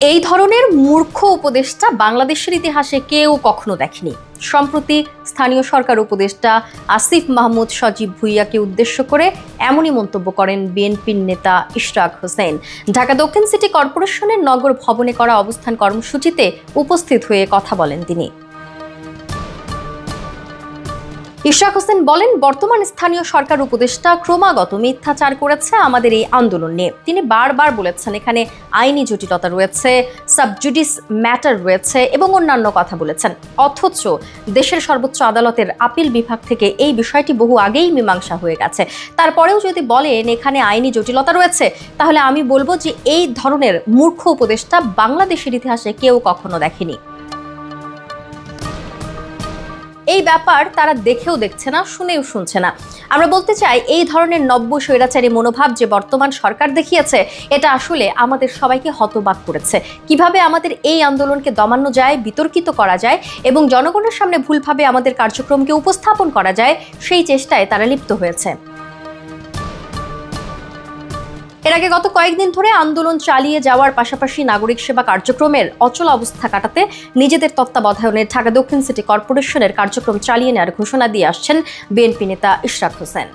এই ধরনের মূর্খ উপদেষ্টা বাংলাদেশের ইতিহাসে কেউ কখনো দেখেনি। সম্প্রতি স্থানীয় সরকার উপদেষ্টা আসিফ মাহমুদ সজীব ভুঁইয়াকে উদ্দেশ্য করে এমনই মন্তব্য করেন বিএনপির নেতা ইশরাক হোসেন। ঢাকা দক্ষিণ সিটি কর্পোরেশনের নগর ভবনে করা অবস্থান কর্মসূচিতে উপস্থিত হয়ে কথা বলেন তিনি। ইশরাক হোসেন বলেন, বর্তমান স্থানীয় সরকার উপদেষ্টা ক্রমাগত মিথ্যাচার করেছে আমাদের এই আন্দোলন নিয়ে। তিনি বারবার বলেছেন এখানে আইনি জটিলতা রয়েছে, সাবজুডিস ম্যাটার রয়েছে এবং অন্যান্য কথা বলেছেন। অথচ দেশের সর্বোচ্চ আদালতের আপিল বিভাগ থেকে এই বিষয়টি বহু আগেই মীমাংসা হয়ে গেছে। তারপরেও যদি বলেন এখানে আইনি জটিলতা রয়েছে, তাহলে আমি বলবো যে এই ধরনের মূর্খ উপদেষ্টা বাংলাদেশের ইতিহাসে কেউ কখনো দেখেনি। এই ব্যাপার তারা দেখেও দেখছে না, শুনেও শুনছে না। আমরা বলতে চাই, এই ধরনের নব্য স্বৈরাচারী মনোভাব যে বর্তমান সরকার দেখিয়েছে, এটা আসলে আমাদের সবাইকে হতবাক করেছে। কিভাবে আমাদের এই আন্দোলনকে দমানো যায়, বিতর্কিত করা যায় এবং জনগণের সামনে ভুলভাবে আমাদের কার্যক্রমকে উপস্থাপন করা যায়, সেই চেষ্টায় তারা লিপ্ত হয়েছে। এর আগে গত কয়েকদিন ধরে আন্দোলন চালিয়ে যাওয়ার পাশাপাশি নাগরিক সেবা কার্যক্রমের অচল অবস্থা কাটাতে নিজেদের তত্ত্বাবধানে ঢাকা দক্ষিণ সিটি কর্পোরেশনের কার্যক্রম চালিয়ে নেওয়ার ঘোষণা দিয়ে আসছেন বিএনপি নেতা ইশরাক হোসেন।